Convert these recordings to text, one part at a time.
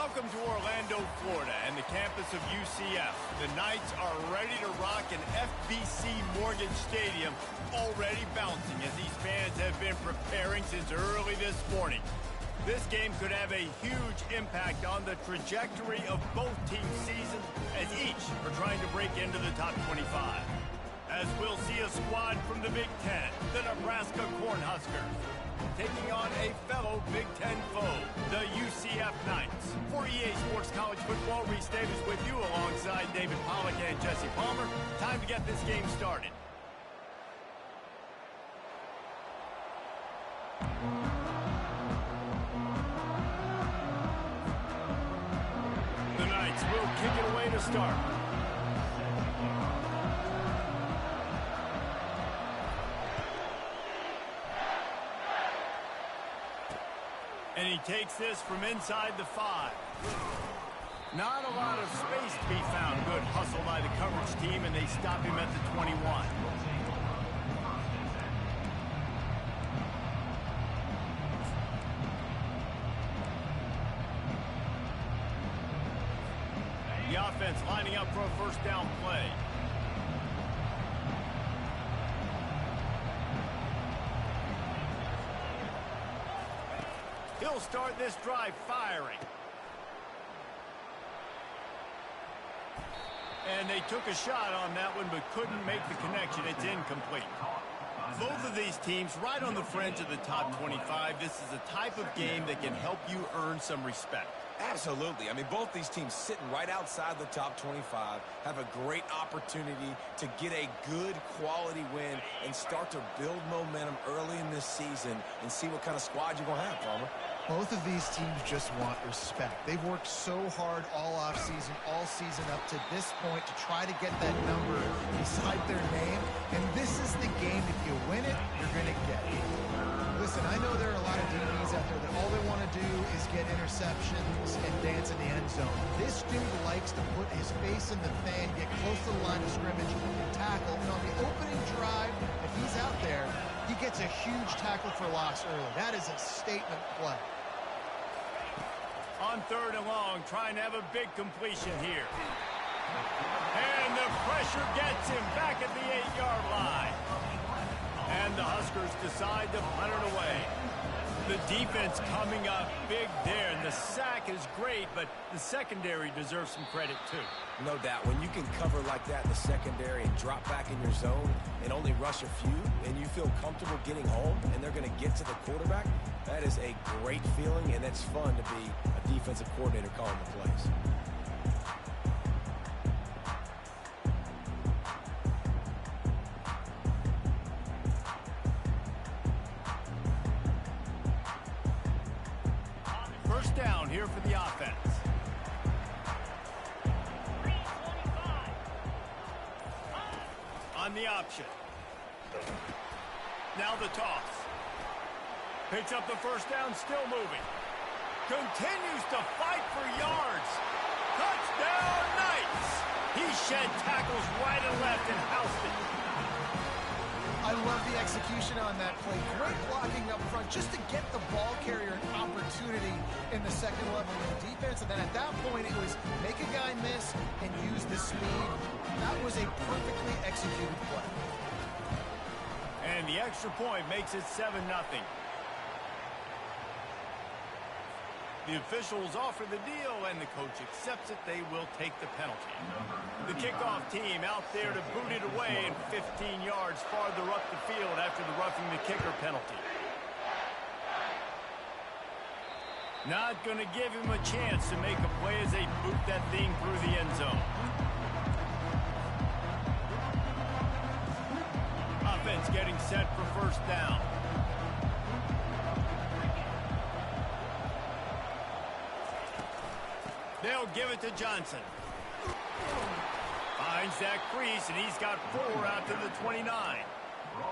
Welcome to Orlando, Florida, and the campus of UCF. The Knights are ready to rock an FBC Mortgage Stadium, already bouncing as these fans have been preparing since early this morning. This game could have a huge impact on the trajectory of both teams' seasons, as each are trying to break into the top 25. As we'll see a squad from the Big Ten, the Nebraska Cornhuskers, taking on a fellow Big Ten foe, the UCF Knights. For EA Sports College Football, Reese Davis with you alongside David Pollack and Jesse Palmer. Time to get this game started. The Knights will kick it away to start. And he takes this from inside the 5. Not a lot of space to be found. Good hustle by the coverage team, and they stop him at the 21. The offense lining up for a first down play. He'll start this drive firing. And they took a shot on that one, but couldn't make the connection. It's incomplete. Both of these teams right on the fringe of the top 25. This is a type of game that can help you earn some respect. Absolutely. I mean, both these teams sitting right outside the top 25 have a great opportunity to get a good quality win and start to build momentum early in this season and see what kind of squad you're going to have, Palmer. Both of these teams just want respect. They've worked so hard all offseason, all season up to this point to try to get that number beside their name. And this is the game. If you win it, you're going to get it. Listen, I know there are a lot of DBs out there that all they want to do is get interceptions and dance in the end zone. This dude likes to put his face in the fan, get close to the line of scrimmage, and tackle. And on the opening drive, if he's out there, he gets a huge tackle for loss early. That is a statement play. On 3rd and long, trying to have a big completion here. And the pressure gets him back at the 8-yard line. And the Huskers decide to punt it away. The defense coming up big there, and the sack is great, but the secondary deserves some credit too. No doubt. When you can cover like that in the secondary and drop back in your zone and only rush a few, and you feel comfortable getting home, and they're going to get to the quarterback, that is a great feeling, and it's fun to be a defensive coordinator calling the plays. First down here for the offense. On the option. Now the toss. Picks up the first down, still moving. Continues to fight for yards. Touchdown, Knights! He shed tackles right and left and housed it. I love the execution on that play. Great blocking up front just to get the ball carrier an opportunity in the second level of the defense. And then at that point, it was make a guy miss and use the speed. That was a perfectly executed play. And the extra point makes it 7-0. The officials offer the deal, and the coach accepts it. They will take the penalty. The kickoff team out there to boot it away and 15 yards farther up the field after the roughing the kicker penalty. Not going to give him a chance to make a play as they boot that thing through the end zone. Offense getting set for first down. They'll give it to Johnson. Finds that crease, and he's got 4 out to the 29.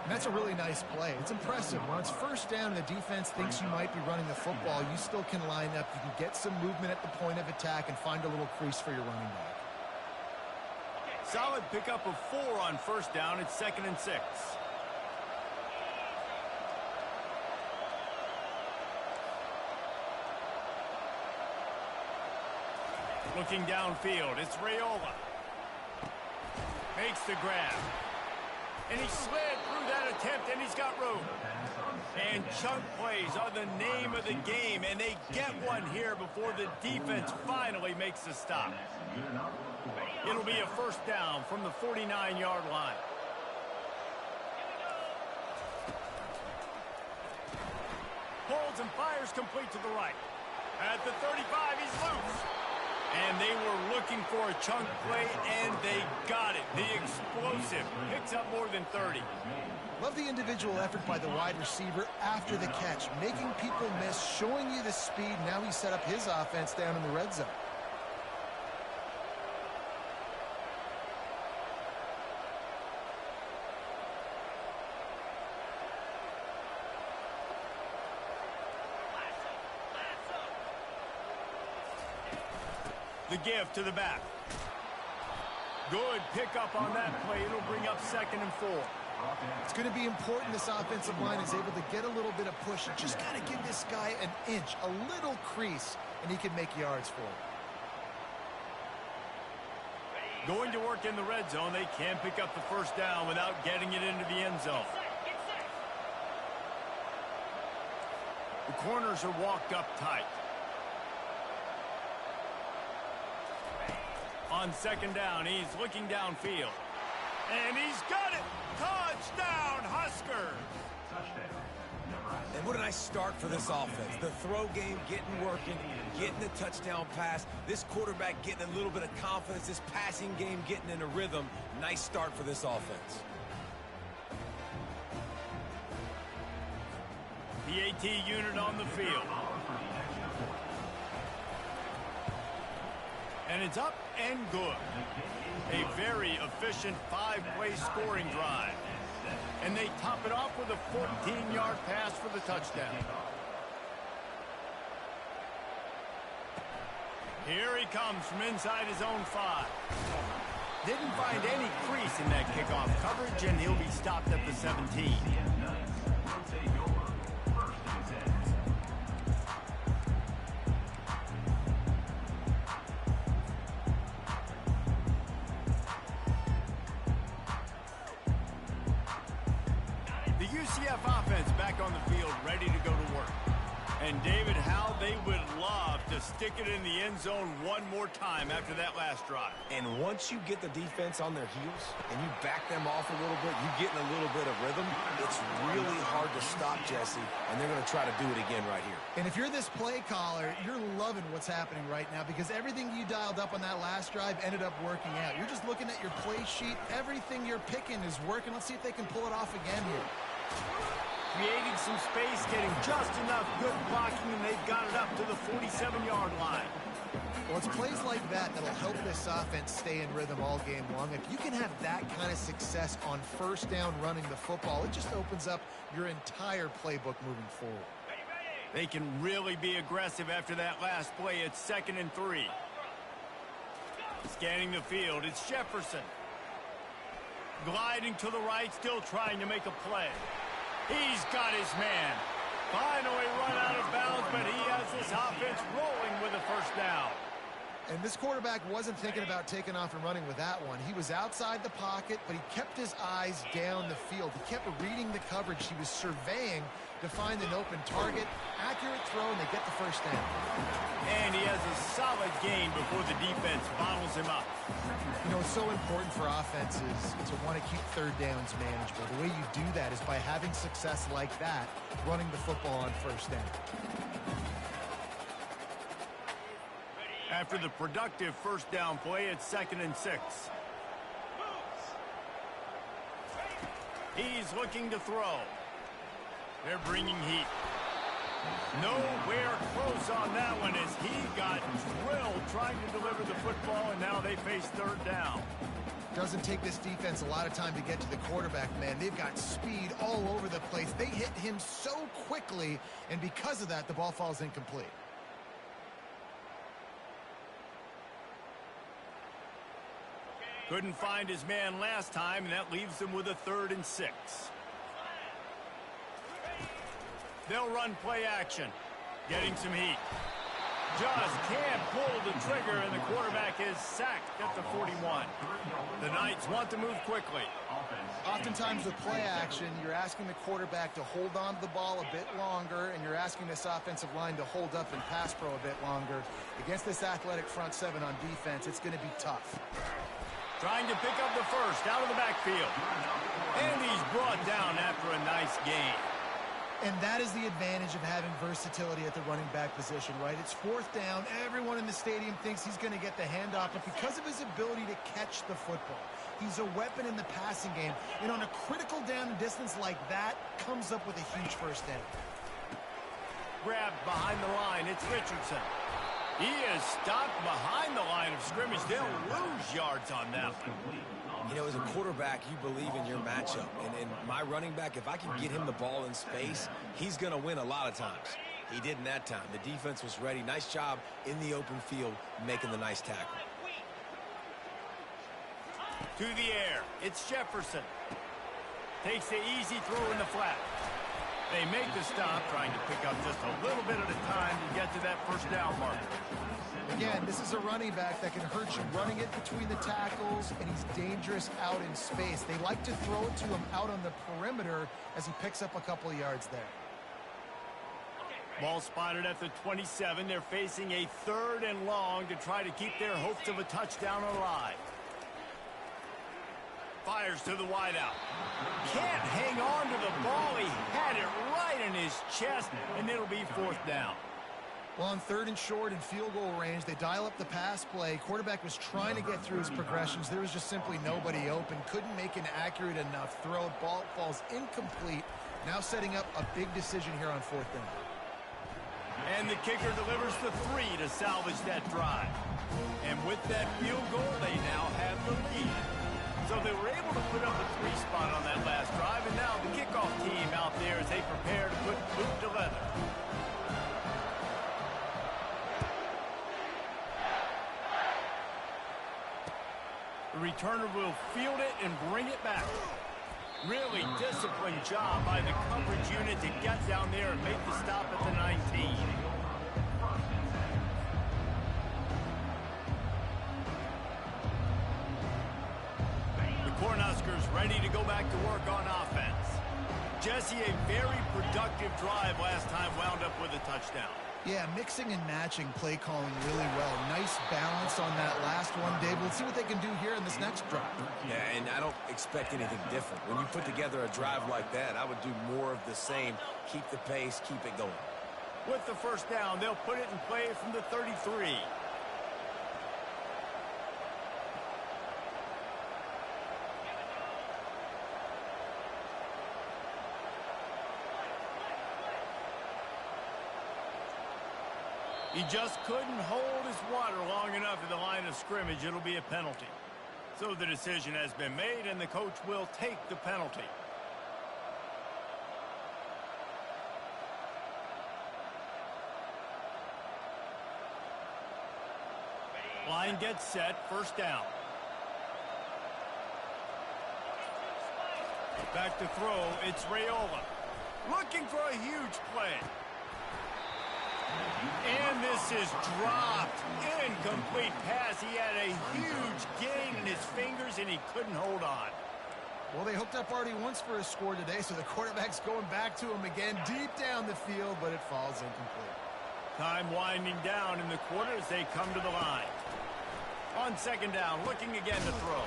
And that's a really nice play. It's impressive. When it's first down and the defense thinks you might be running the football, you still can line up. You can get some movement at the point of attack and find a little crease for your running back. Solid pickup of 4 on first down. It's 2nd and 6. Looking downfield, it's Raiola. Makes the grab. And he slid through that attempt, and he's got room. And chunk plays are the name of the game, and they get one here before the defense finally makes the stop. It'll be a first down from the 49-yard line. Holds and fires complete to the right. At the 35, he's loose. And they were looking for a chunk play, and they got it. The explosive picks up more than 30. Love the individual effort by the wide receiver after the catch, making people miss, showing you the speed. Now he set up his offense down in the red zone. The give to the back. Good pickup on that play. It'll bring up 2nd and 4. It's going to be important this offensive line is able to get a little bit of push. You just got to give this guy an inch, a little crease, and he can make yards for it. Going to work in the red zone. They can pick up the first down without getting it into the end zone. The corners are walked up tight. On 2nd down, he's looking downfield. And he's got it! Touchdown, Huskers! And what a nice start for this offense. The throw game getting working, getting the touchdown pass. This quarterback getting a little bit of confidence. This passing game getting in a rhythm. Nice start for this offense. The AT unit on the field. And it's up and good. A very efficient 5-play scoring drive. And they top it off with a 14-yard pass for the touchdown. Here he comes from inside his own 5. Didn't find any crease in that kickoff coverage, and he'll be stopped at the 17. Offense back on the field, ready to go to work. And David, how they would love to stick it in the end zone one more time after that last drive. And once you get the defense on their heels and you back them off a little bit, you get in a little bit of rhythm, it's really hard to stop, Jesse, and they're going to try to do it again right here. And if you're this play caller, you're loving what's happening right now because everything you dialed up on that last drive ended up working out. You're just looking at your play sheet. Everything you're picking is working. Let's see if they can pull it off again here. Creating some space, getting just enough good blocking, and they've got it up to the 47-yard line. Well, it's plays like that that'll help this offense stay in rhythm all game long. If you can have that kind of success on first down running the football, it just opens up your entire playbook moving forward. They can really be aggressive after that last play. It's 2nd and 3. Scanning the field, it's Jefferson. Gliding to the right, still trying to make a play. He's got his man. Finally run out of bounds, but he has this offense rolling with a first down. And this quarterback wasn't thinking about taking off and running with that one. He was outside the pocket, but he kept his eyes down the field. He kept reading the coverage. He was surveying to find an open target. Accurate throw, and they get the first down. And he has a solid gain before the defense bottles him up. You know, it's so important for offenses to want to keep third downs manageable. The way you do that is by having success like that, running the football on first down. After the productive first down play, it's 2nd and 6. He's looking to throw. They're bringing heat. Nowhere close on that one as he got drilled trying to deliver the football, and now they face third down. Doesn't take this defense a lot of time to get to the quarterback, man. They've got speed all over the place. They hit him so quickly, and because of that, the ball falls incomplete. Couldn't find his man last time, and that leaves them with a 3rd and 6. They'll run play action, getting some heat. Just can't pull the trigger, and the quarterback is sacked at the 41. The Knights want to move quickly. Oftentimes with play action, you're asking the quarterback to hold on to the ball a bit longer, and you're asking this offensive line to hold up in pass pro a bit longer. Against this athletic front seven on defense, it's going to be tough. Trying to pick up the first out of the backfield. And he's brought down after a nice gain. And that is the advantage of having versatility at the running back position, right? It's fourth down. Everyone in the stadium thinks he's going to get the handoff, but because of his ability to catch the football, he's a weapon in the passing game. And on a critical down and distance like that, comes up with a huge first down. Grabbed behind the line. It's Richardson. He is stopped behind the line of scrimmage. They'll lose yards on that one. You know, as a quarterback, you believe in your matchup. And my running back, if I can get him the ball in space, he's going to win a lot of times. He didn't that time. The defense was ready. Nice job in the open field making the nice tackle. To the air. It's Jefferson. Takes the easy throw in the flat. They make the stop, trying to pick up just a little bit at a time to get to that first down marker. Again, this is a running back that can hurt you running it between the tackles, and he's dangerous out in space. They like to throw it to him out on the perimeter as he picks up a couple of yards there. Ball spotted at the 27. They're facing a 3rd and long to try to keep their hopes of a touchdown alive. Fires to the wideout. Can't hang on to the ball. He had it right in his chest, and it'll be 4th down. Well, on 3rd and short and field goal range, they dial up the pass play. Quarterback was trying to get through his progressions. There was just simply nobody open. Couldn't make an accurate enough throw. Ball falls incomplete. Now setting up a big decision here on 4th down. And the kicker delivers the 3 to salvage that drive. And with that field goal, they now have the lead. So they were able to put up a 3 spot on that last drive, and now the kickoff team out there as they prepare to put boot to leather. The returner will field it and bring it back. Really disciplined job by the coverage unit to get down there and make the stop at the 19. Cornhuskers ready to go back to work on offense. Jesse, a very productive drive last time, wound up with a touchdown. Yeah, mixing and matching play calling really well. Nice balance on that last one, Dave. Let's see what they can do here in this next drive. Yeah, and I don't expect anything different. When you put together a drive like that, I would do more of the same. Keep the pace, keep it going. With the first down, they'll put it in play from the 33. He just couldn't hold his water long enough at the line of scrimmage. It'll be a penalty. So the decision has been made, and the coach will take the penalty. Line gets set, first down. Back to throw, it's Raiola. Looking for a huge play. And this is dropped. Incomplete pass. He had a huge gain in his fingers, and he couldn't hold on. Well, they hooked up already once for a score today, so the quarterback's going back to him again deep down the field, but it falls incomplete. Time winding down in the quarter as they come to the line. On 2nd down, looking again to throw.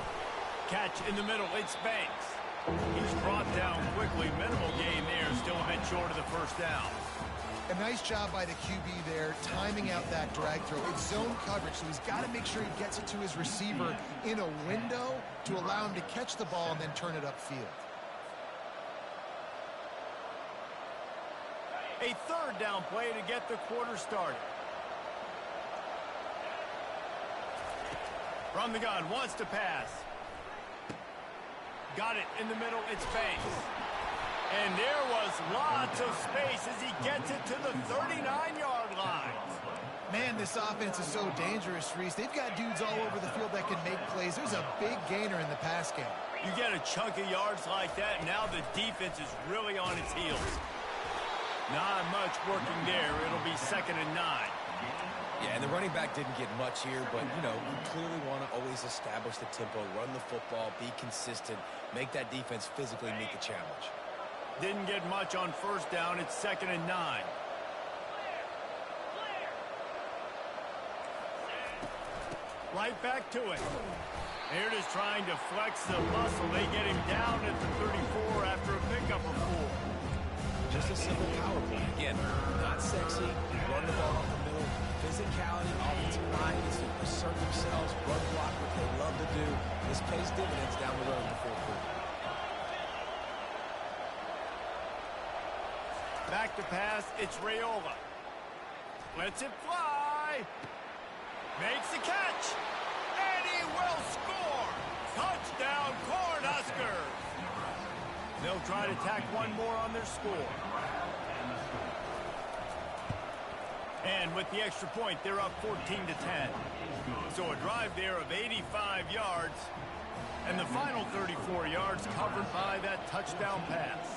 Catch in the middle, it's Banks. He's brought down quickly. Minimal gain there, still a bit short of the first down. A nice job by the QB there, timing out that drag throw. It's zone coverage, so he's got to make sure he gets it to his receiver in a window to allow him to catch the ball and then turn it upfield. A 3rd down play to get the quarter started. From the gun, wants to pass. Got it in the middle, it's Banks. And there was lots of space as he gets it to the 39-yard line. Man, this offense is so dangerous, Reese. They've got dudes all over the field that can make plays. There's a big gainer in the pass game. You get a chunk of yards like that, and now the defense is really on its heels. Not much working there. It'll be 2nd and 9. Yeah, and the running back didn't get much here, but, you know, you clearly want to always establish the tempo, run the football, be consistent, make that defense physically meet the challenge. Didn't get much on first down. It's 2nd and 9. Right back to it. They're just trying to flex the muscle. They get him down at the 34 after a pickup of 4. Just a simple power play. Again, not sexy, run the ball up the middle, physicality, offensive line needs to assert themselves, run block, what they love to do. This pays dividends down the road in the fourth quarter. Back to pass, it's Raiola. Lets it fly. Makes the catch. And he will score. Touchdown, Cornhuskers. They'll try to tack one more on their score. And with the extra point, they're up 14-10. So a drive there of 85 yards. And the final 34 yards covered by that touchdown pass.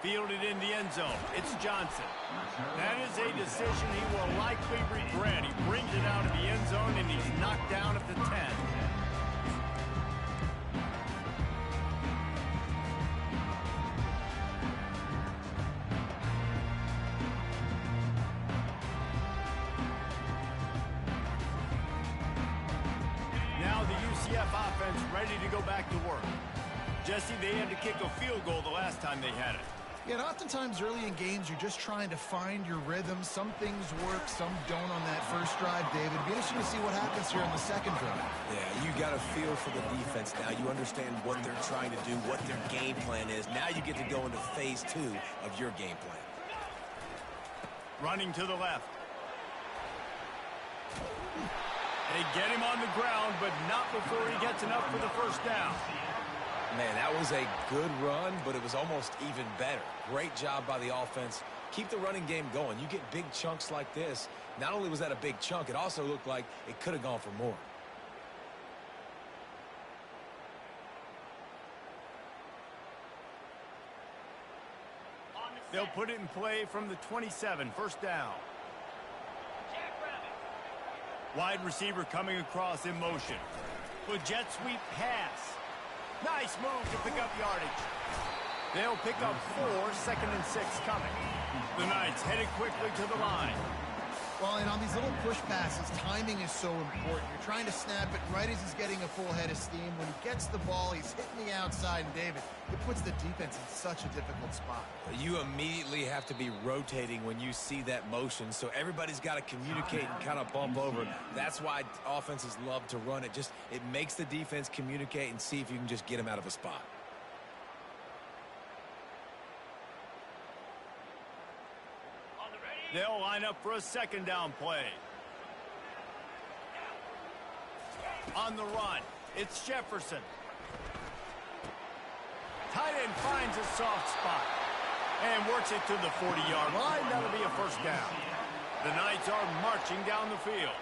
Fielded in the end zone. It's Johnson. That is a decision he will likely regret. He brings it out of the end zone, and he's knocked down at the 10. Now the UCF offense ready to go back to work. Jesse, they had to kick a field goal the last time they had it. Yeah, and oftentimes early in games, you're just trying to find your rhythm. Some things work, some don't on that first drive, David. It'd be interesting to see what happens here in the second drive. Yeah, you got a feel for the defense now. You understand what they're trying to do, what their game plan is. Now you get to go into phase 2 of your game plan. Running to the left. They get him on the ground, but not before he gets enough for the first down. Man, that was a good run, but it was almost even better. Great job by the offense. Keep the running game going. You get big chunks like this. Not only was that a big chunk, it also looked like it could have gone for more. They'll put it in play from the 27, first down. Wide receiver coming across in motion. With jet sweep pass. Nice move to pick up yardage. They'll pick up 4, 2nd and 6 coming. The Knights headed quickly to the line. Well, and on these little push passes, timing is so important. You're trying to snap it right as he's getting a full head of steam. When he gets the ball, he's hitting the outside, and David, it puts the defense in such a difficult spot. You immediately have to be rotating when you see that motion, so everybody's got to communicate and kind of bump over. That's why offenses love to run it. It makes the defense communicate and see if you can just get him out of a spot. They'll line up for a second down play. On the run, it's Jefferson. Tight end finds a soft spot and works it to the 40-yard line. That'll be a first down. The Knights are marching down the field.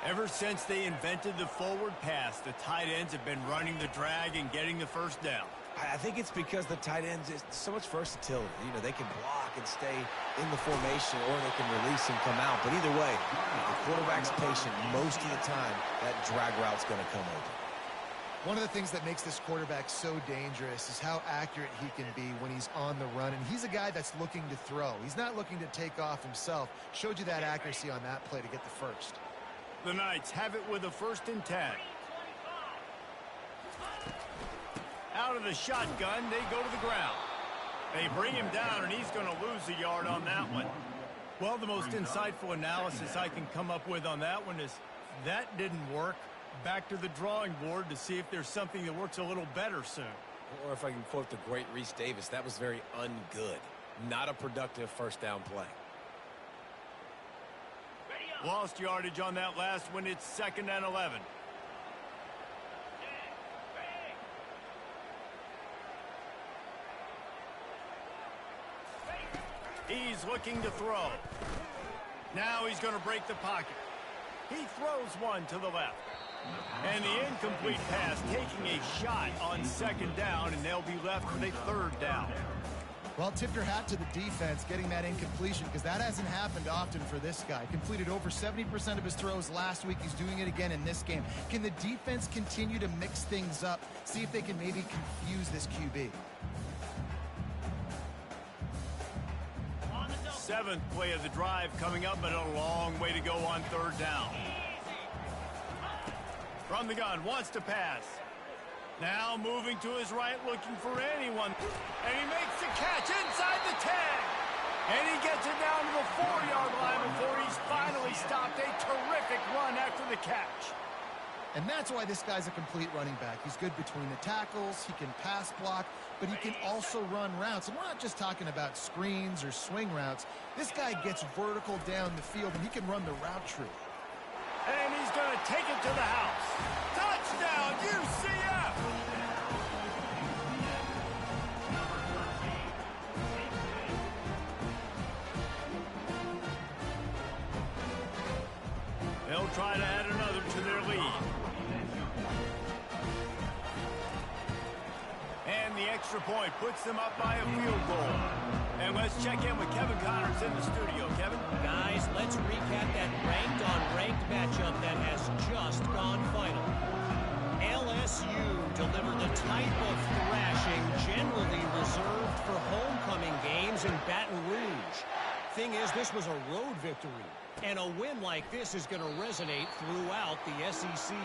Ever since they invented the forward pass, the tight ends have been running the drag and getting the first down. I think it's because the tight ends is so much versatility. You know, they can block and stay in the formation, or they can release and come out. But either way, the quarterback's patient most of the time. That drag route's going to come over. One of the things that makes this quarterback so dangerous is how accurate he can be when he's on the run. And he's a guy that's looking to throw. He's not looking to take off himself. Showed you that accuracy on that play to get the first. The Knights have it with a 1st and 10. Out of the shotgun, they go to the ground. They bring him down, and he's going to lose a yard on that one. Well, the most insightful analysis I can come up with on that one is that didn't work. Back to the drawing board to see if there's something that works a little better soon. Or if I can quote the great Reese Davis, that was very ungood. Not a productive first down play. Lost yardage on that last one. It's 2nd and 11. He's looking to throw. Now he's going to break the pocket. He throws one to the left. And the incomplete pass taking a shot on 2nd down, and they'll be left with a 3rd down. Well, tip your hat to the defense getting that incompletion because that hasn't happened often for this guy. Completed over 70% of his throws last week. He's doing it again in this game. Can the defense continue to mix things up? See if they can maybe confuse this QB. Seventh play of the drive coming up, but a long way to go on third down. From the gun, wants to pass. Now moving to his right, looking for anyone. And he makes the catch inside the 10. And he gets it down to the 4-yard line before he's finally stopped. A terrific run after the catch. And that's why this guy's a complete running back. He's good between the tackles, he can pass block, but he can also run routes. And we're not just talking about screens or swing routes. This guy gets vertical down the field, and he can run the route tree. And he's going to take it to the house. Touchdown, UCF! They'll try to add another to their lead. And the extra point puts them up by a field goal. And let's check in with Kevin Connors in the studio. Kevin? Guys, let's recap that ranked-on-ranked matchup that has just gone final. LSU delivered the type of thrashing generally reserved for homecoming games in Baton Rouge. Thing is, this was a road victory, and a win like this is going to resonate throughout the SEC.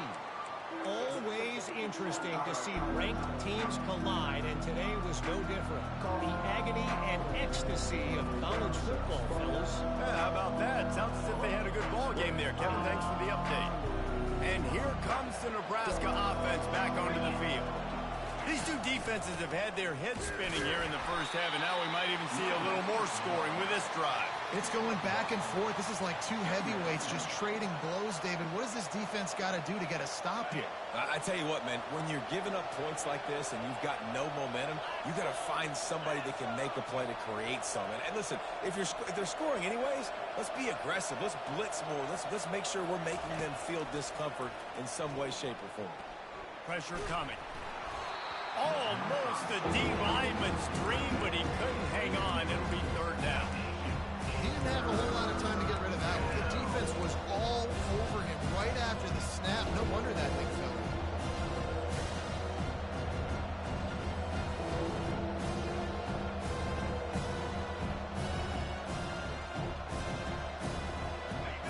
Always interesting to see ranked teams collide, and today was no different. The agony and ecstasy of college football, fellas. Yeah, how about that? Sounds as if they had a good ball game there. Kevin, thanks for the update. And here comes the Nebraska offense back onto the field. These two defenses have had their heads spinning here in the first half, and now we might even see a little more scoring with this drive. It's going back and forth. This is like two heavyweights just trading blows, David. What does this defense got to do to get a stop here? I tell you what, man, when you're giving up points like this and you've got no momentum, you got to find somebody that can make a play to create something. And listen, if they're scoring anyways, let's be aggressive. Let's blitz more. Let's make sure we're making them feel discomfort in some way, shape, or form. Pressure coming. Almost a D-lineman's dream, but he couldn't hang on. It'll be third down. He didn't have a whole lot of time to get rid of that one. The defense was all over him right after the snap. No wonder that thing fell.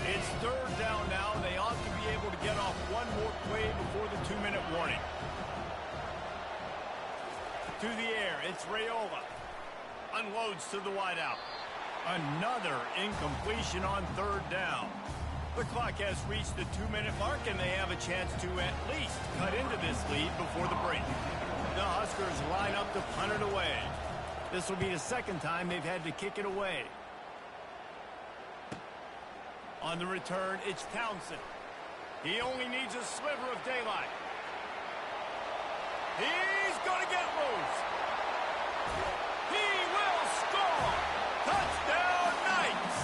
It's third down now. They ought to be able to get off one more play before the 2-minute warning. To the air, it's Raiola. Unloads to the wideout. Another incompletion on third down. The clock has reached the 2-minute mark, and they have a chance to at least cut into this lead before the break. The Huskers line up to punt it away. This will be the second time they've had to kick it away. On the return, it's Townsend. He only needs a sliver of daylight. He's going to get loose. He will score. Touchdown, Knights.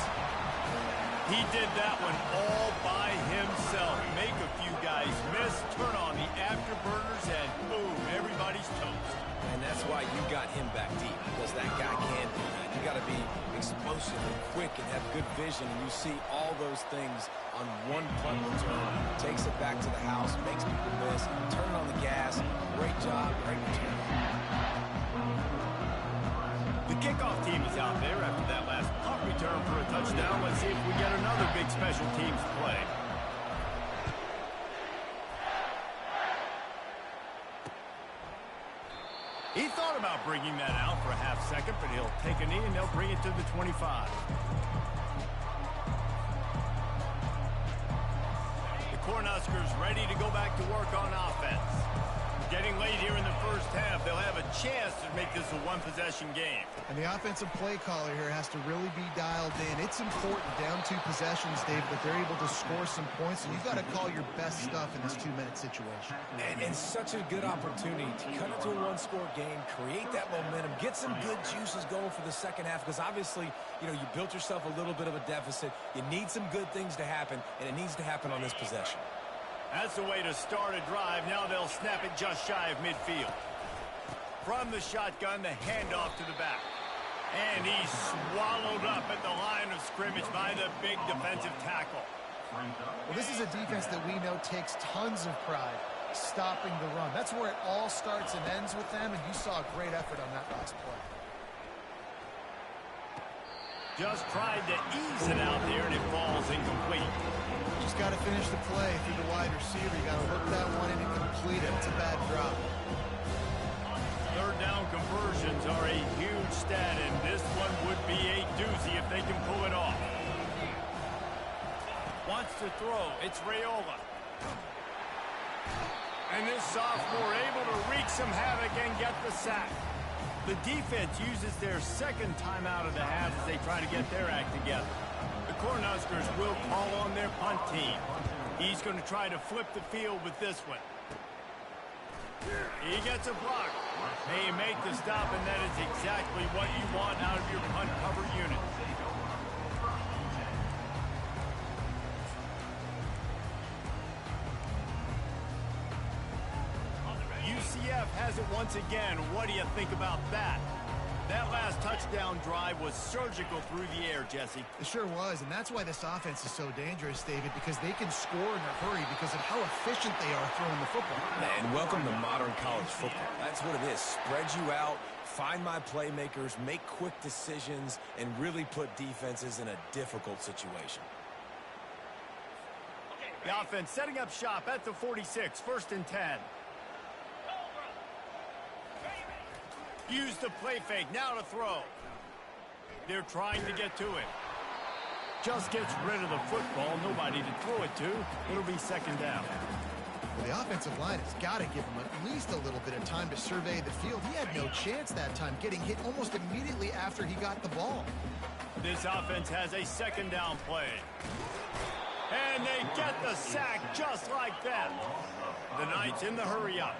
He did that one all by himself. Make a few guys miss, turn on the afterburners, and boom, everybody's toast. And that's why you got him back deep, because that guy can do that. You got to be explosive and quick and have good vision, and you see all those things on one punt return. Takes it back to the house, makes people miss, turn on the gas. Great job, great return. The kickoff team is out there after that last punt return for a touchdown. Let's see if we get another big special teams play. He thought about bringing that out for a half second, but he'll take a knee and they'll bring it to the 25. The Cornhuskers ready to go back to work on offense. Getting late here in the first half, they'll have a chance to make this a one-possession game. And the offensive play caller here has to really be dialed in. It's important down 2 possessions, Dave, that they're able to score some points, and you've got to call your best stuff in this 2-minute situation. And such a good opportunity to cut into a one-score game, create that momentum, get some good juices going for the second half, because obviously, you built yourself a little bit of a deficit. You need some good things to happen, and it needs to happen on this possession. That's the way to start a drive. Now they'll snap it just shy of midfield. From the shotgun, the handoff to the back. And he's swallowed up at the line of scrimmage by the big defensive tackle. Well, this is a defense that we know takes tons of pride stopping the run. That's where it all starts and ends with them, and you saw a great effort on that last play. Just tried to ease it out there, and it falls incomplete. Just got to finish the play through the wide receiver. You got to hook that one in and complete it. It's a bad drop. Third down conversions are a huge stat, and this one would be a doozy if they can pull it off. Wants to throw. It's Raiola. And this sophomore able to wreak some havoc and get the sack. The defense uses their second timeout of the half as they try to get their act together. The Cornhuskers will call on their punt team. He's going to try to flip the field with this one. He gets a block. They make the stop, and that is exactly what you want out of your punt cover unit. UCF has it once again. What do you think about that? That last touchdown drive was surgical through the air, Jesse. It sure was, and that's why this offense is so dangerous, David, because they can score in a hurry because of how efficient they are throwing the football. And welcome to modern college football. That's what it is. Spread you out, find my playmakers, make quick decisions, and really put defenses in a difficult situation. The offense setting up shop at the 46, 1st and 10. Use the play fake, now to throw. They're trying to get to it. Just gets rid of the football, nobody to throw it to. It'll be second down. Well, the offensive line has got to give him at least a little bit of time to survey the field. He had no chance that time, getting hit almost immediately after he got the ball. This offense has a second down play. And they get the sack just like that. The Knights in the hurry up.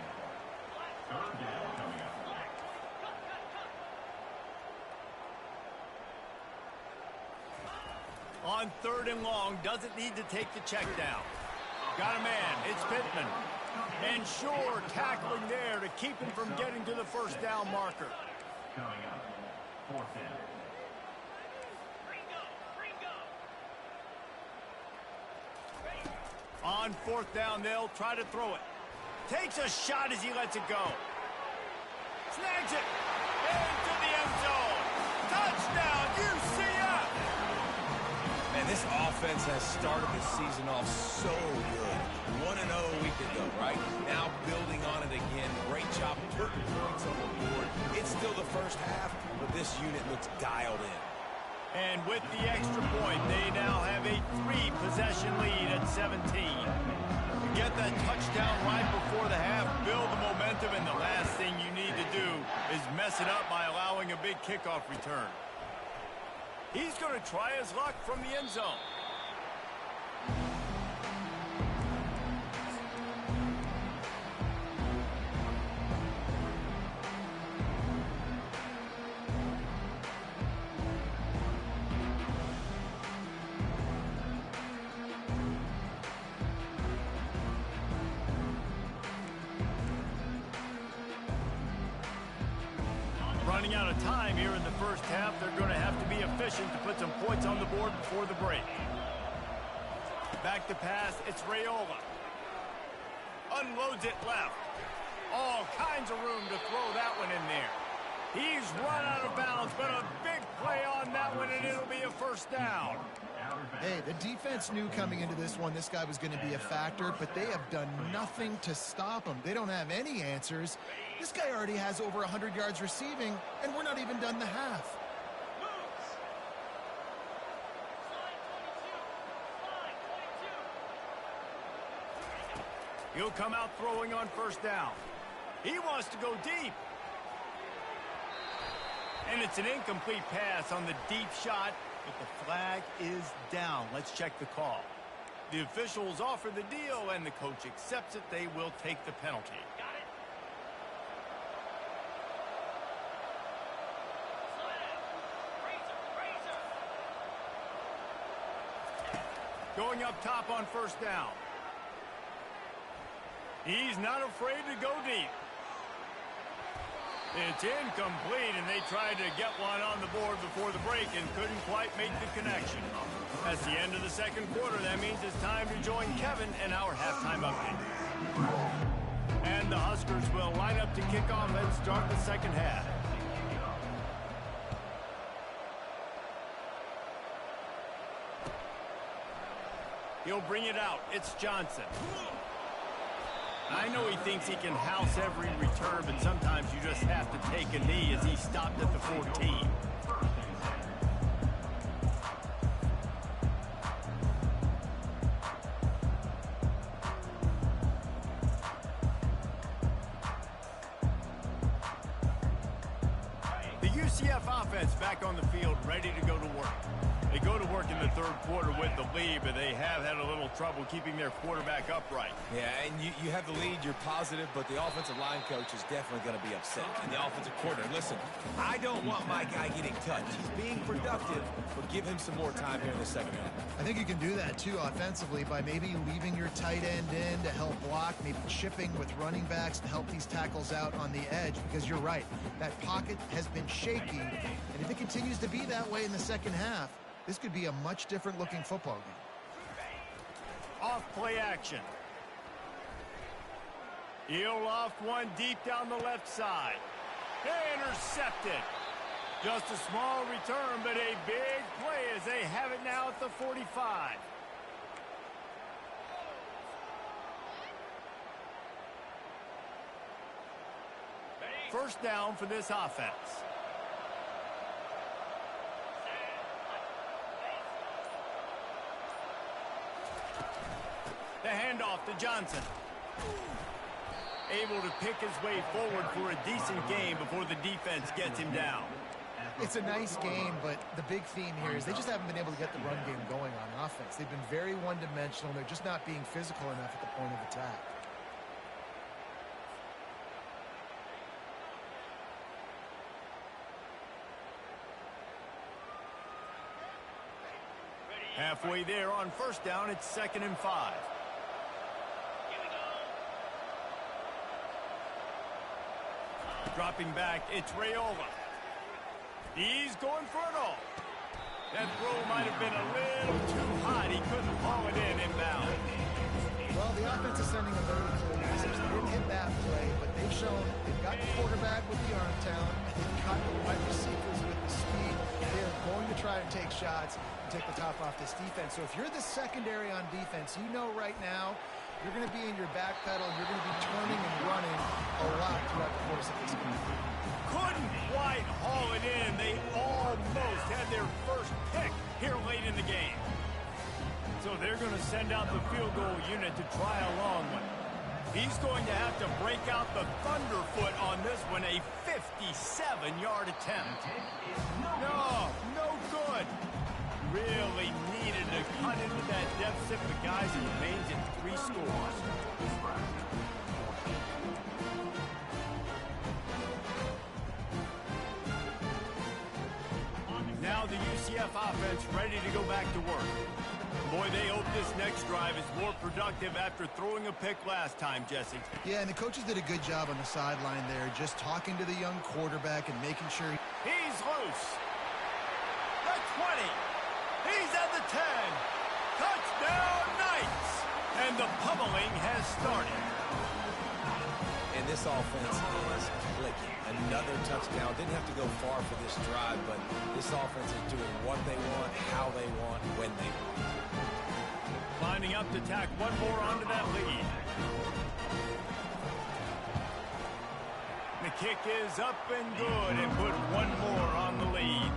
On 3rd and long, doesn't need to take the check down. Got a man, it's Pittman. And Shore tackling there to keep him from getting to the first down marker. On 4th down, they'll try to throw it. Takes a shot as he lets it go. Snags it. Into the end zone. Touchdown, UCF! Man, this offense has started the season off so good. 1-0 a week ago, right? Now building on it again. Great job putting points on the board. It's still the first half, but this unit looks dialed in. And with the extra point, they now have a 3-possession lead at 17. Get that touchdown right before the half, build the momentum, and the last thing you need to do is mess it up by allowing a big kickoff return. He's going to try his luck from the end zone. Running out of time here in the first half. They're going to have to be efficient to put some points on the board before the break. Back to pass, it's Raiola. Unloads it left. All kinds of room to throw that one in there. He's run out of bounds, but a big play on that one, and it'll be a first down. Hey, the defense knew coming into this one this guy was going to be a factor, but they have done nothing to stop him. They don't have any answers. This guy already has over 100 yards receiving, and we're not even done the half. He'll come out throwing on first down. He wants to go deep. And it's an incomplete pass on the deep shot, but the flag is down. Let's check the call. The officials offer the deal, and the coach accepts it. They will take the penalty. Going up top on first down. He's not afraid to go deep. It's incomplete, and they tried to get one on the board before the break and couldn't quite make the connection. That's the end of the second quarter. That means it's time to join Kevin in our halftime update. And the Huskers will line up to kick off and start the second half. He'll bring it out. It's Johnson. I know he thinks he can house every return, but sometimes you just have to take a knee as he stopped at the 14. The UCF offense back on the field, ready to go to work. They go to work in the third quarter with the lead, but they have had a little trouble keeping their quarterback upright. Yeah, and you have the lead, you're positive, but the offensive line coach is definitely going to be upset. And the offensive coordinator, listen, I don't want my guy getting touched. He's being productive, but give him some more time here in the second half. I think you can do that, too, offensively, by maybe leaving your tight end in to help block, maybe chipping with running backs to help these tackles out on the edge, because you're right. That pocket has been shaky, and if it continues to be that way in the second half, this could be a much different looking football game. Off play action. He'll loft one deep down the left side. Intercepted. Just a small return, but a big play as they have it now at the 45. First down for this offense. The handoff to Johnson. Able to pick his way forward for a decent game before the defense gets him down. It's a nice game, but the big theme here is they just haven't been able to get the run game going on offense. They've been very one-dimensional. They're just not being physical enough at the point of attack. Halfway there on first down, it's 2nd and 5. Dropping back, it's Raiola. He's going for it all. That throw might have been a little too hot. He couldn't haul it in inbound. Well, the offense is sending a very clear message. They didn't hit that play, but they've shown they've got the quarterback with the arm talent, and they've got the wide receivers with the speed. They're going to try to take shots and take the top off this defense. So if you're the secondary on defense, you know right now you're going to be in your back pedal. You're going to be turning and running a lot throughout the course of this game. Couldn't quite haul it in. They almost had their first pick here late in the game. So they're going to send out the field goal unit to try a long one. He's going to have to break out the thunderfoot on this one, a 57-yard attempt. No good. Really needed to cut into that deficit, but guys, it remains at 3 scores. Now the UCF offense ready to go back to work. Boy, they hope this next drive is more productive after throwing a pick last time, Jesse. Yeah, and the coaches did a good job on the sideline there, just talking to the young quarterback and making sure he's loose. The 20. He's at the 10. Touchdown, Knights! And the pummeling has started. And this offense is clicking. Another touchdown. Didn't have to go far for this drive, but this offense is doing what they want, how they want, when they want. Lining up to tack one more onto that lead. The kick is up and good and put one more on the lead.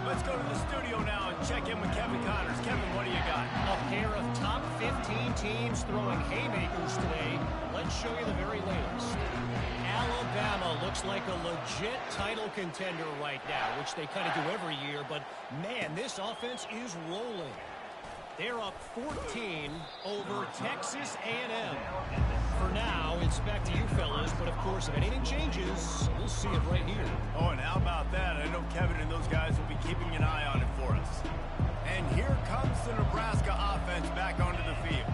Let's go to the studio now and check in with Kevin Connors. Kevin, what do you got? A pair of top 15 teams throwing haymakers today. Let's show you the very latest. Alabama looks like a legit title contender right now, which they kind of do every year, but man, this offense is rolling. They're up 14 over Texas A&M. For now, it's back to you fellas, but of course, if anything changes, we'll see it right here. Oh, and how about that? I know Kevin and those guys will be keeping an eye on it for us. And here comes the Nebraska offense back onto the field.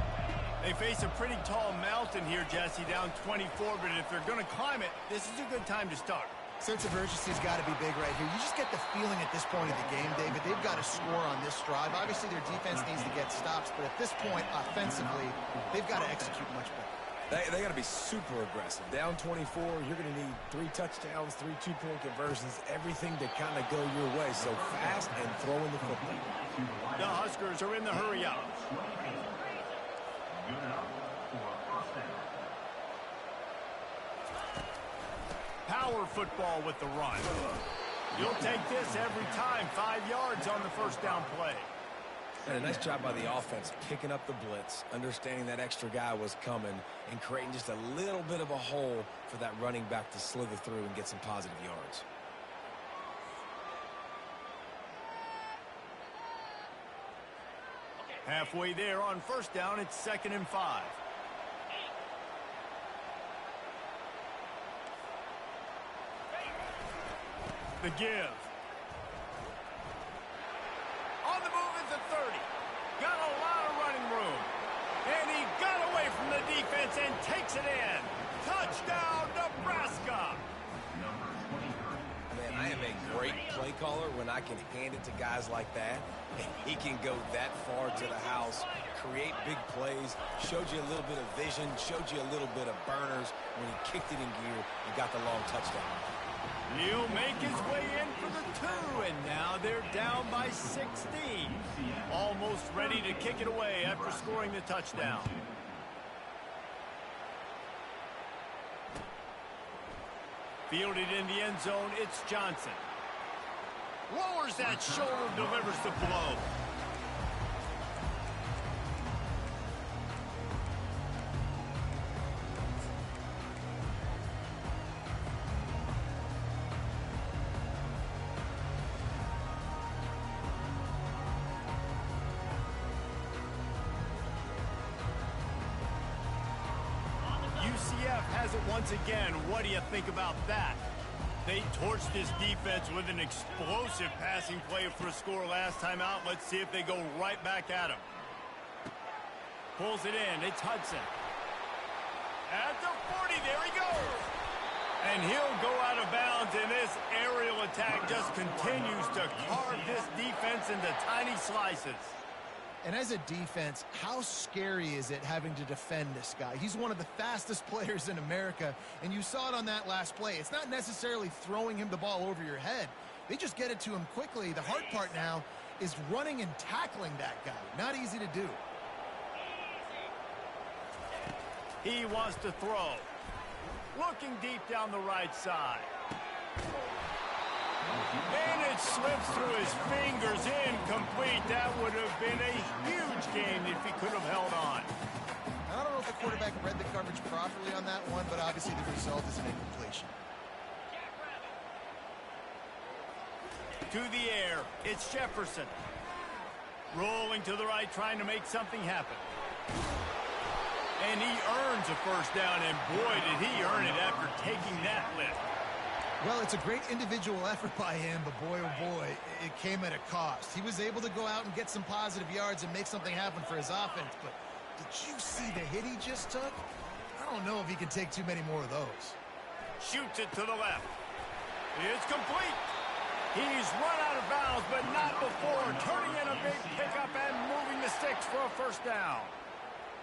They face a pretty tall mountain here, Jesse, down 24, but if they're going to climb it, this is a good time to start. Sense of urgency's got to be big right here. You just get the feeling at this point of the game, David, they've got to score on this drive. Obviously, their defense needs to get stops, but at this point, offensively, they've got to execute much better. They got to be super aggressive. Down 24, you're going to need 3 touchdowns, 3 two-point conversions, everything to kind of go your way. So fast and throwing the football. The Huskers are in the hurry up. Power football with the run. You'll take this every time. 5 yards on the first down play. And a nice job by the offense picking up the blitz, understanding that extra guy was coming, and creating just a little bit of a hole for that running back to slither through and get some positive yards. Halfway there on first down, it's 2nd and 5. The give. On the move is the 30. Got a lot of running room. And he got away from the defense and takes it in. Touchdown, Nebraska. Man, I am a great play caller when I can hand it to guys like that. And he can go that far to the house, create big plays, showed you a little bit of vision, showed you a little bit of burners when he kicked it in gear and got the long touchdown. He'll make his way in for the 2, and now they're down by 16. Almost ready to kick it away after scoring the touchdown. Fielded in the end zone, it's Johnson. Lowers that shoulder, delivers the blow. UCF has it once again. What do you think about that? They torched this defense with an explosive passing play for a score last time out. Let's see if they go right back at him. Pulls it in. It's Hudson. At the 40, there he goes. And he'll go out of bounds, and this aerial attack just continues to carve this defense into tiny slices. And as a defense, how scary is it having to defend this guy? He's one of the fastest players in America, and you saw it on that last play. It's not necessarily throwing him the ball over your head. They just get it to him quickly. The hard part now is running and tackling that guy. Not easy to do. He wants to throw. Looking deep down the right side. And it slips through his fingers, incomplete. That would have been a huge game if he could have held on. I don't know if the quarterback read the coverage properly on that one, but obviously the result is an incompletion. To the air, it's Jefferson. Rolling to the right, trying to make something happen. And he earns a first down, and boy, did he earn it after taking that lift. Well, it's a great individual effort by him, but boy, oh boy, it came at a cost. He was able to go out and get some positive yards and make something happen for his offense, but did you see the hit he just took? I don't know if he can take too many more of those. Shoots it to the left. It's complete. He's run out of bounds, but not before turning in a big pickup and moving the sticks for a first down.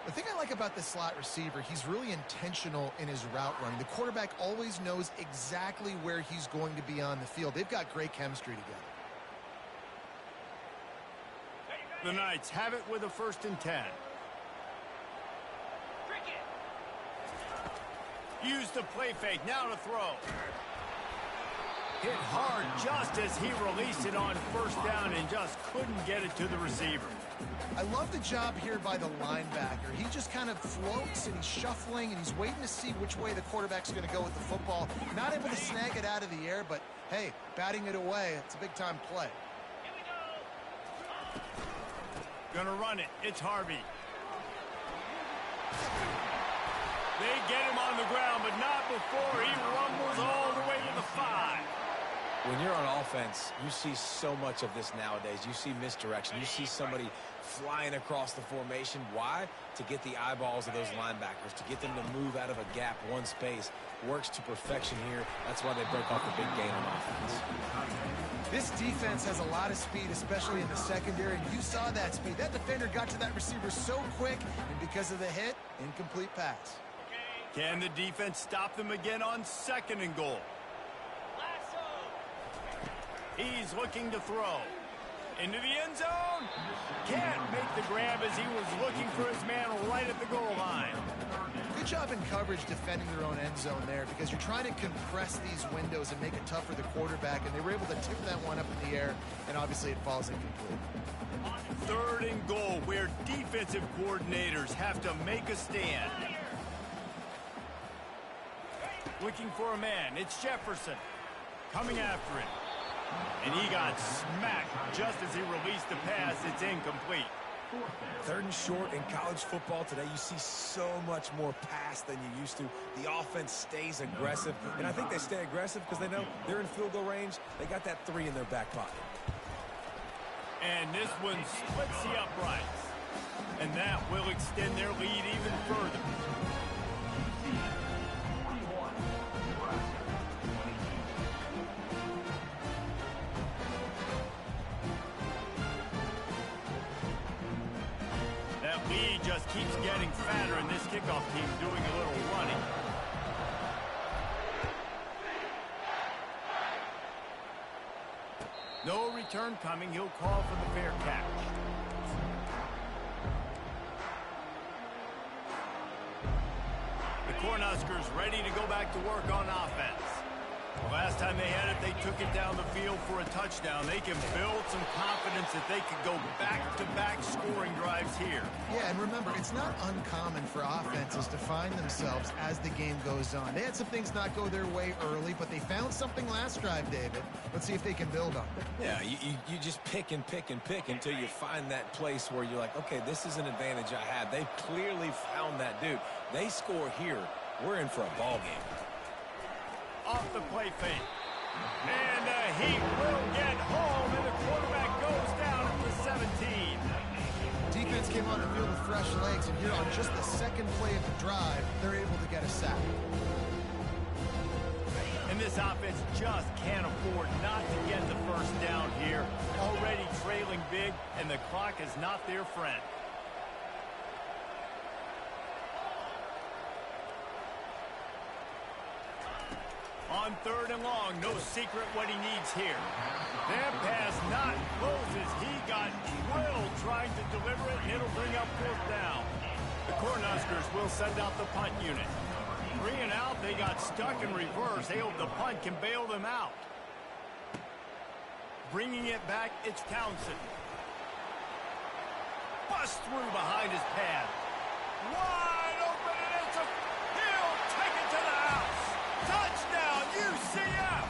The thing I like about this slot receiver, he's really intentional in his route running. The quarterback always knows exactly where he's going to be on the field. They've got great chemistry together. The Knights have it with a 1st and 10. Use the play fake, now to throw. Hit hard just as he released it on first down and just couldn't get it to the receiver. I love the job here by the linebacker. He just kind of floats and he's shuffling and he's waiting to see which way the quarterback's going to go with the football. Not able to snag it out of the air, but hey, batting it away, it's a big-time play. Gonna run it. It's Harvey. They get him on the ground, but not before he rumbles all the way to the 5. When you're on offense, you see so much of this nowadays. You see misdirection. You see somebody flying across the formation. Why? To get the eyeballs of those linebackers, to get them to move out of a gap, one space. Works to perfection here. That's why they break off the big gain on offense. This defense has a lot of speed, especially in the secondary, and you saw that speed. That defender got to that receiver so quick, and because of the hit, incomplete pass. Can the defense stop them again on 2nd and goal? He's looking to throw. Into the end zone. Can't make the grab as he was looking for his man right at the goal line. Good job in coverage defending their own end zone there, because you're trying to compress these windows and make it tough for the quarterback, and they were able to tip that one up in the air, and obviously it falls incomplete. 3rd and goal, where defensive coordinators have to make a stand. Looking for a man. It's Jefferson coming after him. And he got smacked just as he released the pass. It's incomplete. 3rd and short in college football today. You see so much more pass than you used to. The offense stays aggressive, and I think they stay aggressive because they know they're in field goal range. They got that 3 in their back pocket. And this one splits the uprights. And that will extend their lead even further. Lead just keeps getting fatter, and this kickoff team doing a little running. No return coming. He'll call for the fair catch. The Cornhuskers ready to go back to work on offense. The last time they had it, they took it down the field for a touchdown. They can build some confidence that they could go back-to-back scoring drives here. Yeah, and remember, it's not uncommon for offenses to find themselves as the game goes on. They had some things not go their way early, but they found something last drive, David. Let's see if they can build on it. Yeah, you just pick and pick and pick until you find that place where you're like, okay, this is an advantage I have. They've clearly found that dude. They score here. We're in for a ball game. Off the play fake. And the Heat will get home, and the quarterback goes down at the 17. Defense came on the field with fresh legs, and here on just the 2nd play of the drive, they're able to get a sack. And this offense just can't afford not to get the 1st down here. Already trailing big, and the clock is not their friend. On 3rd and long, no secret what he needs here. That pass not closes. He got drilled trying to deliver it, and it'll bring up 4th down. The Cornhuskers will send out the punt unit. 3 and out, they got stuck in reverse. They hope the punt can bail them out. Bringing it back, it's Townsend. Bust through behind his pad. Wide open, and it's a... He'll take it to the house. Touchdown, UCF!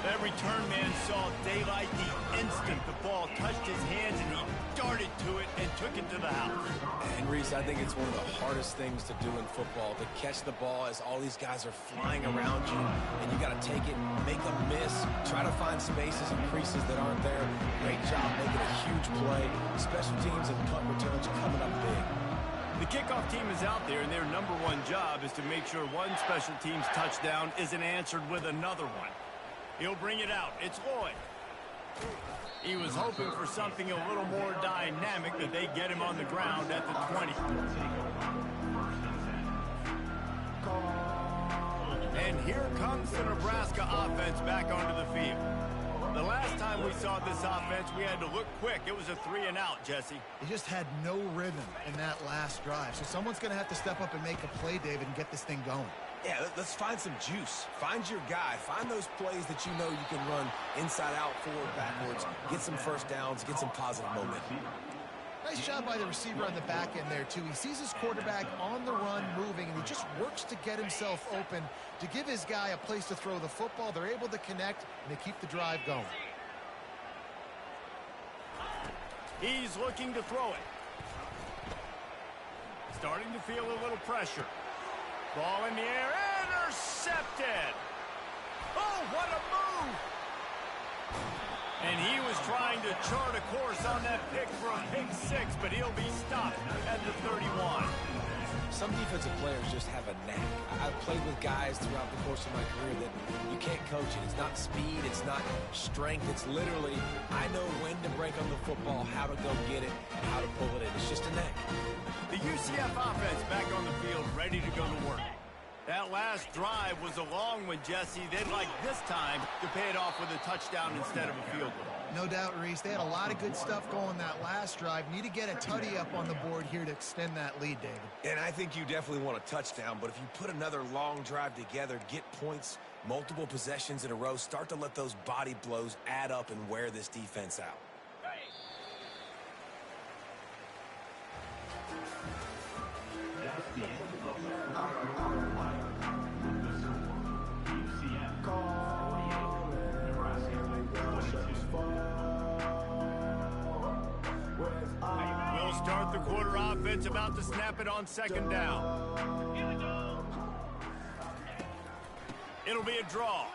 That return man saw daylight the instant the ball touched his hands, and he darted to it and took it to the house. And Reese, I think it's one of the hardest things to do in football, to catch the ball as all these guys are flying around you, and you got to take it, make a miss, try to find spaces and creases that aren't there. Great job making a huge play. Special teams and punt returns are coming up big. The kickoff team is out there, and their #1 job is to make sure one special team's touchdown isn't answered with another one. He'll bring it out. It's Lloyd. He was hoping for something a little more dynamic, that they get him on the ground at the 20. And here comes the Nebraska offense back onto the field. The last time we saw this offense, we had to look quick. It was a 3 and out, Jesse. They just had no rhythm in that last drive. So someone's going to have to step up and make a play, David, and get this thing going. Yeah, let's find some juice. Find your guy. Find those plays that you know you can run inside out, forward, backwards, get some 1st downs, get some positive momentum. Nice job by the receiver on the back end there, too. He sees his quarterback on the run moving, and he just works to get himself open to give his guy a place to throw the football. They're able to connect, and they keep the drive going. He's looking to throw it. Starting to feel a little pressure. Ball in the air, intercepted. Oh, what a move! And he was trying to chart a course on that pick for a pick six, but he'll be stopped at the 31. Some defensive players just have a knack. I've played with guys throughout the course of my career that you can't coach it. It's not speed, it's not strength. It's literally, I know when to break on the football, how to go get it, and how to pull it in. It's just a knack. The UCF offense back on the field, ready to go to work. That last drive was a long one, Jesse. They'd like this time to pay it off with a touchdown instead of a field goal. No doubt, Reese. They had a lot of good stuff going that last drive. Need to get a tutty up on the board here to extend that lead, David. And I think you definitely want a touchdown, but if you put another long drive together, get points, multiple possessions in a row, start to let those body blows add up and wear this defense out. We'll start the quarter offense, about to snap it on second down. It'll be a draw.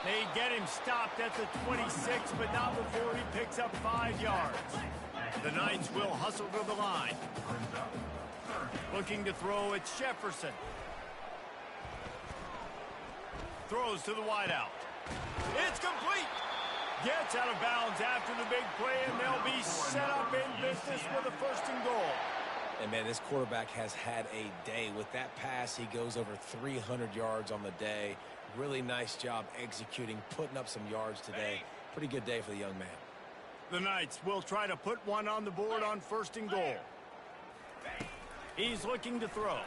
They get him stopped at the 26, but not before he picks up 5 yards. The Knights will hustle to the line. Looking to throw, it's Jefferson. Throws to the wideout. It's complete. Gets out of bounds after the big play, and they'll be set up in business with a first and goal. And, man, this quarterback has had a day. With that pass, he goes over 300 yards on the day. Really nice job executing, putting up some yards today. Pretty good day for the young man. The Knights will try to put one on the board on first and goal. He's looking to throw.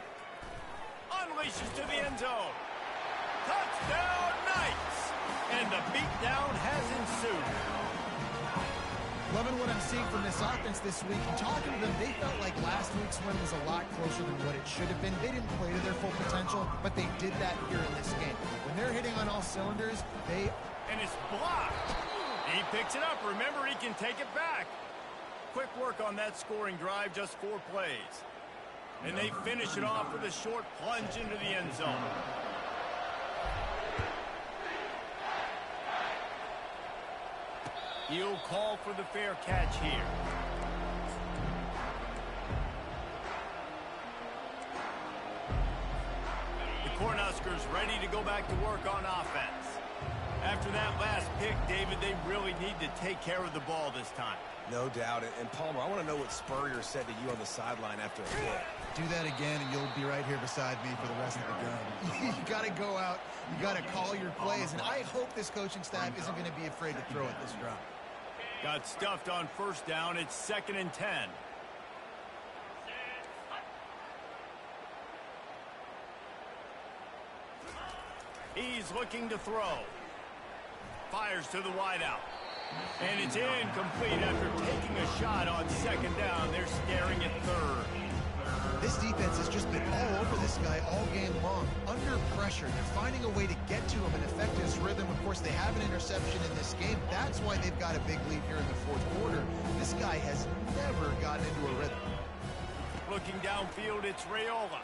Unleashes to the end zone. Touchdown, Knights! And the beatdown has ensued. Loving what I'm seeing from this offense this week. And talking to them, they felt like last week's win was a lot closer than what it should have been. They didn't play to their full potential, but they did that here in this game. When they're hitting on all cylinders, they... And it's blocked. He picks it up. Remember, he can take it back. Quick work on that scoring drive, just 4 plays. And they finish it off with a short plunge into the end zone. He'll call for the fair catch here. The Cornhuskers ready to go back to work on offense. After that last pick, David, they really need to take care of the ball this time. No doubt. And Palmer, I want to know what Spurrier said to you on the sideline after the play. Do that again, and you'll be right here beside me for the rest of the game. You got to go out. You got to call your plays. And I hope this coaching staff isn't going to be afraid to throw at this drive. Got stuffed on first down. It's 2nd and 10. He's looking to throw. Fires to the wideout. And it's incomplete after taking a shot on 2nd down. They're staring at 3rd. This defense has just been all over this guy all game long. Under pressure. They're finding a way to get to him and affect his rhythm. Of course, they have an interception in this game. That's why they've got a big lead here in the 4th quarter. This guy has never gotten into a rhythm. Looking downfield, it's Raiola.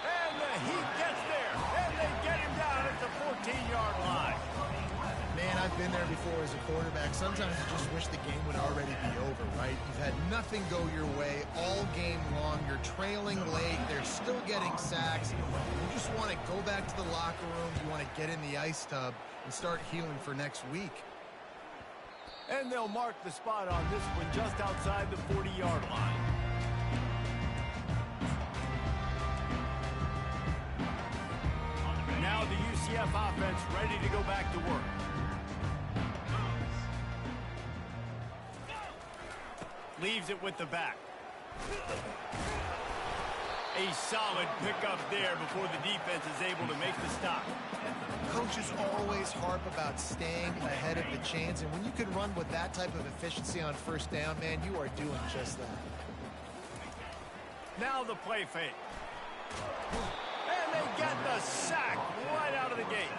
And he gets there. And they get him down at the 14-yard line. Man, I've been there before as a quarterback. Sometimes you just wish the game would already be over, right? You've had nothing go your way all game long. You're trailing late. They're still getting sacks. You just want to go back to the locker room. You want to get in the ice tub and start healing for next week. And they'll mark the spot on this one just outside the 40-yard line. Now the UCF offense ready to go back to work. Leaves it with the back. A solid pickup there before the defense is able to make the stop. Coaches always harp about staying ahead of the chains, and when you can run with that type of efficiency on first down, man, you are doing just that. Now the play fake. And they get the sack right out of the gate.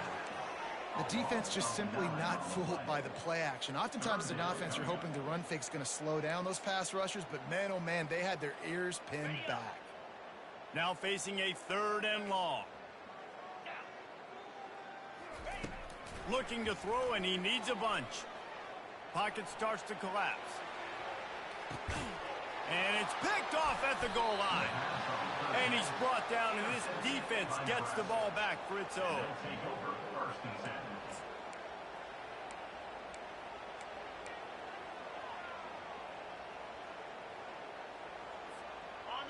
The defense just simply not fooled by the play action. Oftentimes as an offense, you're hoping the run fake's going to slow down those pass rushers, but man, oh man, they had their ears pinned back. Now facing a 3rd and long. Looking to throw, and he needs a bunch. Pocket starts to collapse. And it's picked off at the goal line. And he's brought down, and this defense gets the ball back for its own.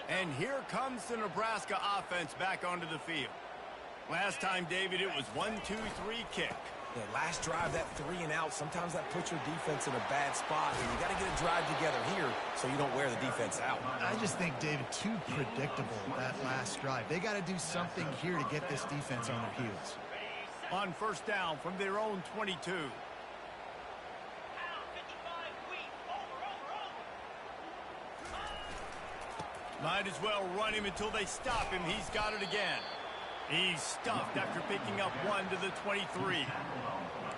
And here comes the Nebraska offense back onto the field. Last time, David, it was 1-2-3 kick. Yeah, last drive, that 3 and out, sometimes that puts your defense in a bad spot, and you got to get a drive together here so you don't wear the defense out. I just think, David, too predictable, that last drive. They got to do something here to get this defense on their heels. On 1st down from their own 22. Might as well run him until they stop him. He's got it again. He's stuffed after picking up 1 to the 23.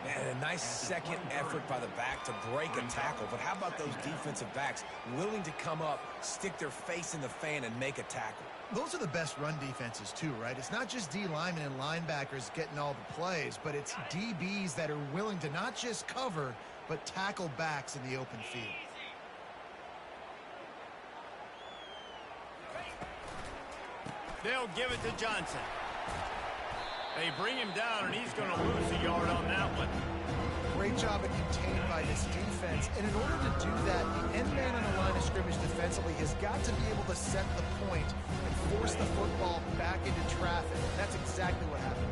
And a nice second effort by the back to break a tackle. But how about those defensive backs willing to come up, stick their face in the fan, and make a tackle? Those are the best run defenses, too, right? It's not just D linemen and linebackers getting all the plays, but it's DBs that are willing to not just cover, but tackle backs in the open field. They'll give it to Johnson. They bring him down, and he's going to lose a yard on that one. Great job of contained by this defense. And in order to do that, the end man on the line of scrimmage defensively has got to be able to set the point and force the football back into traffic. That's exactly what happened.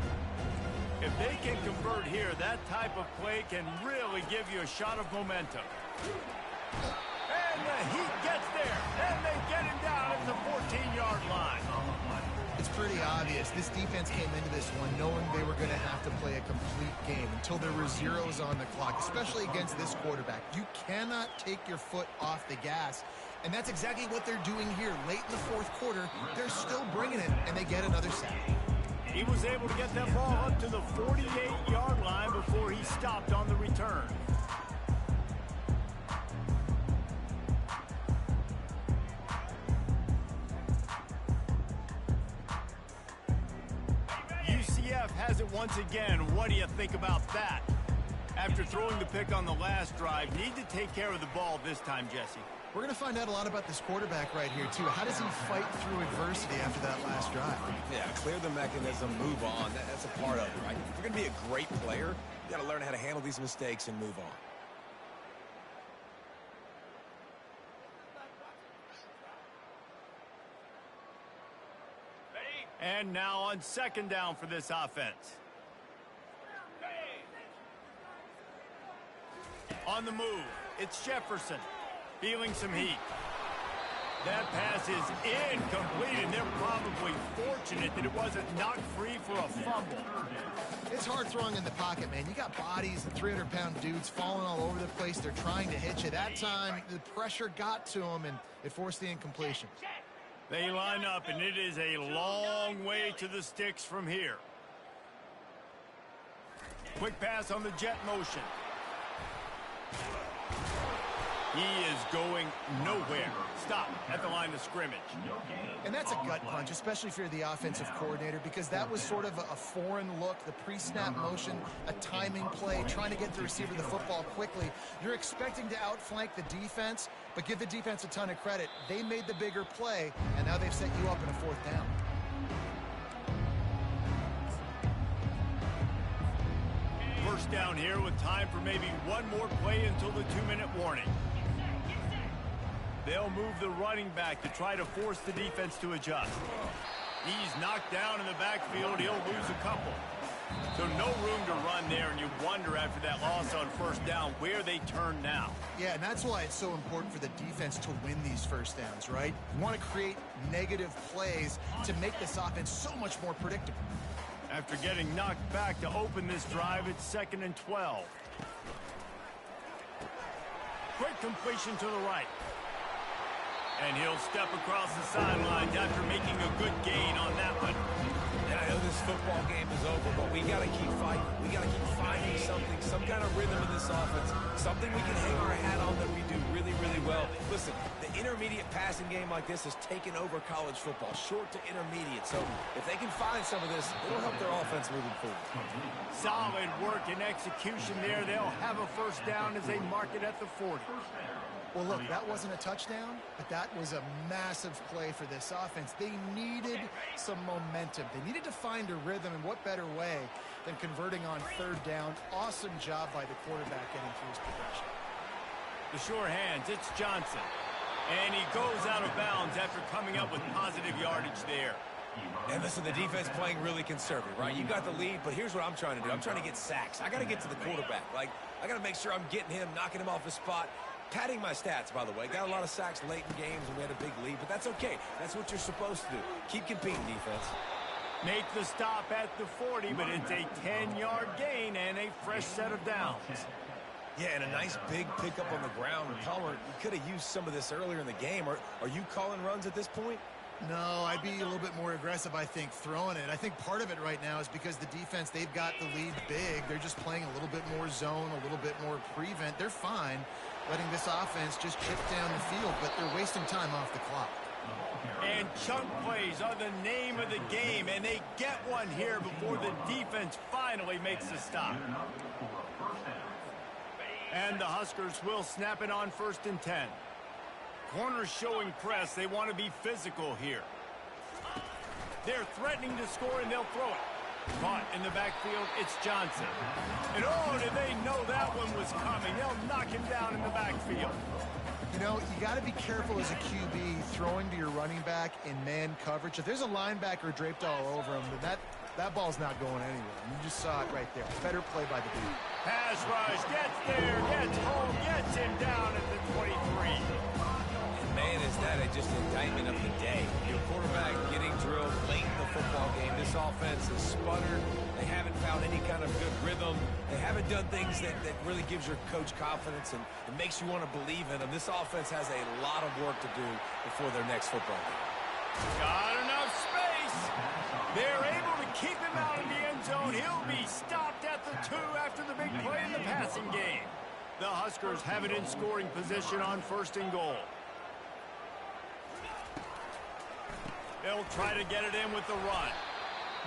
If they can convert here, that type of play can really give you a shot of momentum. And the Heat gets there, and they get him down at the 14-yard line. It's pretty obvious. This defense came into this one knowing they were going to have to play a complete game until there were zeros on the clock, especially against this quarterback. You cannot take your foot off the gas, and that's exactly what they're doing here. Late in the 4th quarter, they're still bringing it, and they get another sack. He was able to get that ball up to the 48-yard line before he stopped on the return. UCF has it once again. What do you think about that? After throwing the pick on the last drive, need to take care of the ball this time, Jesse. We're going to find out a lot about this quarterback right here, too. How does he fight through adversity after that last drive? Yeah, clear the mechanism, move on. That's a part of it, right? If you're going to be a great player, you got to learn how to handle these mistakes and move on. And now on 2nd down for this offense. On the move, it's Jefferson. Feeling some heat. That pass is incomplete, and they're probably fortunate that it wasn't knocked free for a fumble. It's hard throwing in the pocket, man. You got bodies and 300-pound dudes falling all over the place. They're trying to hit you. That time, the pressure got to them, and it forced the incompletion. They line up, and it is a long way to the sticks from here. Quick pass on the jet motion. He is going nowhere. Stop at the line of scrimmage. And that's a gut punch, especially if you're the offensive coordinator, because that was sort of a foreign look, the pre-snap motion, a timing play, trying to get the receiver the football quickly. You're expecting to outflank the defense, but give the defense a ton of credit. They made the bigger play, and now they've set you up in a 4th down. First down here with time for maybe one more play until the 2-minute warning. They'll move the running back to try to force the defense to adjust. He's knocked down in the backfield. He'll lose a couple. So no room to run there, and you wonder after that loss on 1st down where they turn now. Yeah, and that's why it's so important for the defense to win these 1st downs, right? You want to create negative plays to make this offense so much more predictable. After getting knocked back to open this drive, it's 2nd and 12. Quick completion to the right. And he'll step across the sidelines after making a good gain on that one. And I know this football game is over, but we got to keep fighting. We got to keep finding something, some kind of rhythm in this offense, something we can hang our hat on that we do really, really well. Listen, the intermediate passing game like this has taken over college football, short to intermediate. So if they can find some of this, it'll help their offense moving forward. Solid work and execution there. They'll have a first down as they mark it at the 40. Well, look, that wasn't a touchdown, but that was a massive play for this offense. They needed some momentum. They needed to find a rhythm, and what better way than converting on third down. Awesome job by the quarterback getting through his progression. The sure hands, it's Johnson. And he goes out of bounds after coming up with positive yardage there. And listen, the defense playing really conservative, right? You got the lead, but here's what I'm trying to do. I'm trying to get sacks. I got to get to the quarterback. Like, I got to make sure I'm getting him, knocking him off his spot. Padding my stats, by the way. Got a lot of sacks late in games when we had a big lead, but that's okay. That's what you're supposed to do. Keep competing, defense. Make the stop at the 40, but it's a 10-yard gain and a fresh set of downs. Yeah, and a nice big pickup on the ground. Palmer, you could have used some of this earlier in the game. Are you calling runs at this point? No, I'd be a little bit more aggressive, I think, throwing it. I think part of it right now is because the defense, they've got the lead big. They're just playing a little bit more zone, a little bit more prevent. They're fine letting this offense just chip down the field, but they're wasting time off the clock. And chunk plays are the name of the game, and they get one here before the defense finally makes the stop. And the Huskers will snap it on 1st and 10. Corners showing press. They want to be physical here. They're threatening to score, and they'll throw it. Caught in the backfield, it's Johnson. And oh, did they know that one was coming? They'll knock him down in the backfield. You know, you got to be careful as a QB throwing to your running back in man coverage. If there's a linebacker draped all over him, then that ball's not going anywhere. You just saw it right there. Better play by the D. Pass rush, gets there, gets home, gets him down at the 23. Man, is that just an indictment of the day. Your quarterback getting drilled late in the football game. This offense is sputtered. They haven't found any kind of good rhythm. They haven't done things that really gives your coach confidence and makes you want to believe in them. This offense has a lot of work to do before their next football game. Got enough space. They're able to keep him out of the end zone. He'll be stopped at the 2 after the big play in the passing game. The Huskers have it in scoring position on 1st and goal. They'll try to get it in with the run.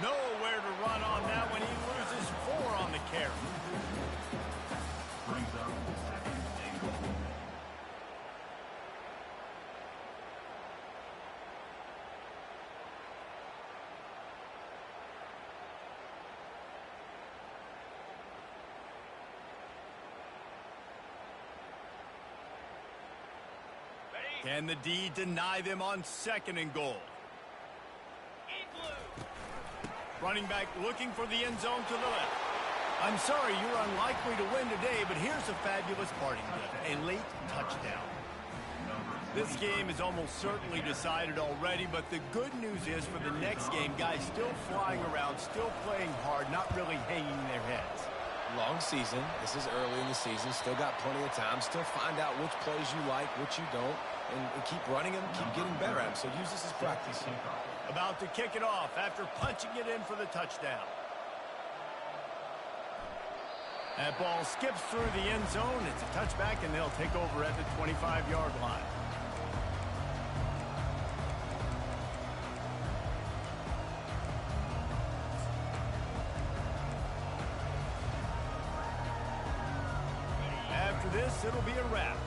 Nowhere to run on that one. He loses 4 on the carry. Can the D deny them on 2nd and goal? Running back looking for the end zone to the left. I'm sorry, you're unlikely to win today, but here's a fabulous parting gift, a late touchdown. This game is almost certainly decided already, but the good news is for the next game, guys still flying around, still playing hard, not really hanging their heads. Long season. This is early in the season. Still got plenty of time. Still find out which plays you like, which you don't, and keep running them, keep getting better at them. So use this as practice. About to kick it off after punching it in for the touchdown. That ball skips through the end zone. It's a touchback, and they'll take over at the 25-yard line. After this, it'll be a wrap.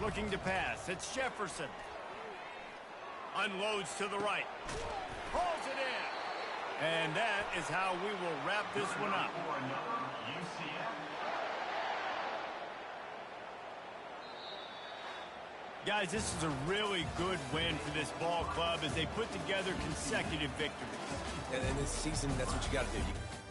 Looking to pass. It's Jefferson. Unloads to the right. Pulls it in. And that is how we will wrap this one up. Guys, this is a really good win for this ball club as they put together consecutive victories. And in this season, that's what you got to do.